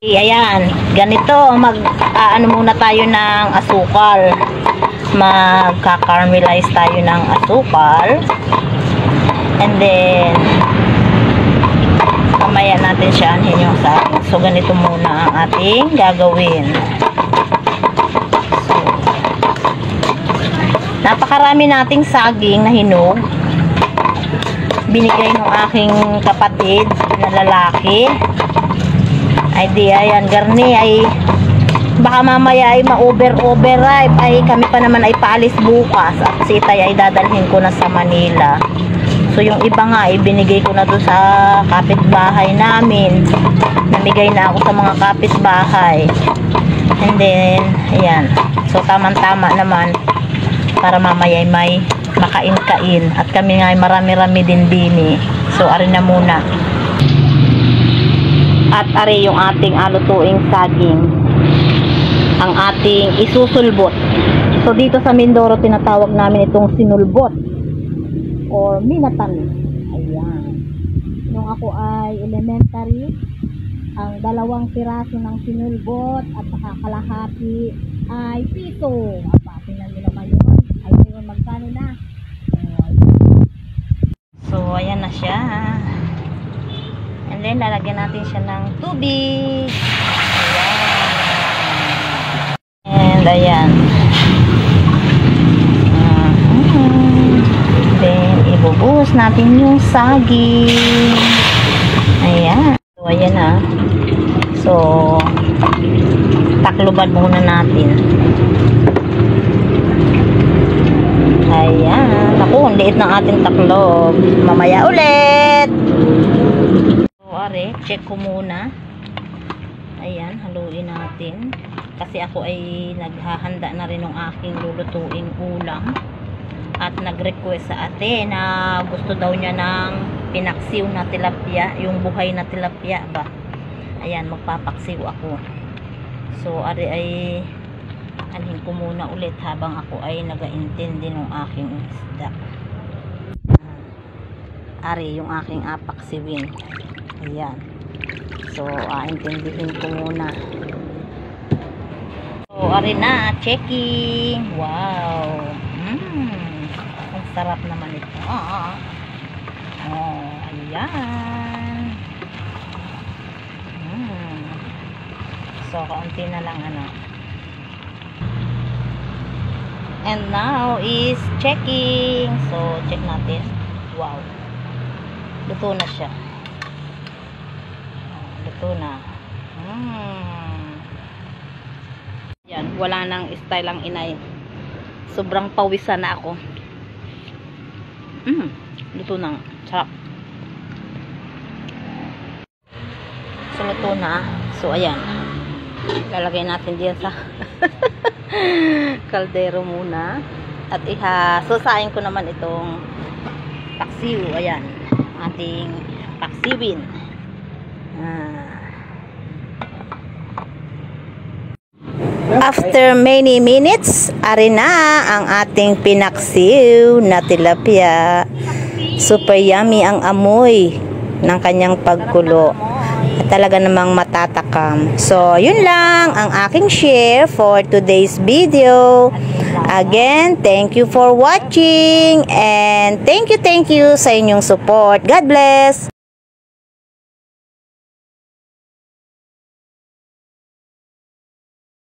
Ayan, ganito, ano muna tayo ng asukal. Magka-caramelize tayo ng asukal. And then, mamaya natin siya anhin yung saging. So, ganito muna ang ating gagawin. So, napakarami nating saging na hinog. Binigay ng aking kapatid na lalaki. Ay di, ayan, garni ay baka mamaya ay ma-over-ripe. Ay kami pa naman ay paalis bukas at si Itay ay dadalhin ko na sa Manila. So yung iba nga ay binigay ko na doon sa kapitbahay namin. Namigay na ako sa mga kapitbahay. And then, ayan. So tamang-tama naman para mamaya ay may makain-kain. At kami nga ay marami-rami din bini. So ari na muna. At ari yung ating alutuing saging. Ang ating isusulbot. So dito sa Mindoro tinatawag namin itong sinulbot or minatan. Ayan. Nung ako ay elementary, ang 2 piraso ng sinulbot at saka kalahati ay piso. Tingnan nyo naman yun. Ay ngayon magkano na. So ayan na siya. And then, lalagyan natin siya ng tubig. Ayan. And, ayan. Then, ibubuhos natin yung saging. Ayan. So, ayan na. So, takloban muna natin. Ayan. Naku, ang liit ng ating taklob. Mamaya ulit. Check ko muna. Ayan, haluin natin. Kasi ako ay naghahanda na rin ng aking lulutuing ulam. At nag-request sa ate na gusto daw niya ng pinaksiw na tilapia. Yung buhay na tilapia ba. Ayan, magpapaksiw ako. So, ari ay anhin ko muna ulit habang ako ay nag-aintindi ng aking isda. Ari, yung aking apaksiwin. Ayan. So, intindihin ko muna. So, ari na. Checking. Wow. Ang sarap naman ito. Oh, ayan. So, kaunti na lang ano. And now is checking. So, check natin. Wow. Luto na siya. Luto na. Yan, wala nang style ang inay. Sobrang pawisan na ako. Luto na. Sarap. So, luto na. So, ayan. Lalagay natin diyan sa kaldero muna. At susain ko naman itong paksiw. Ayan. Ating paksiwin. After many minutes, ari na ang ating pinaksiw na tilapia. Super yummy ang amoy ng kanyang pagkulo. At talaga namang matatakam. So, yun lang ang aking share for today's video. Again, thank you for watching and thank you sa inyong support. God bless!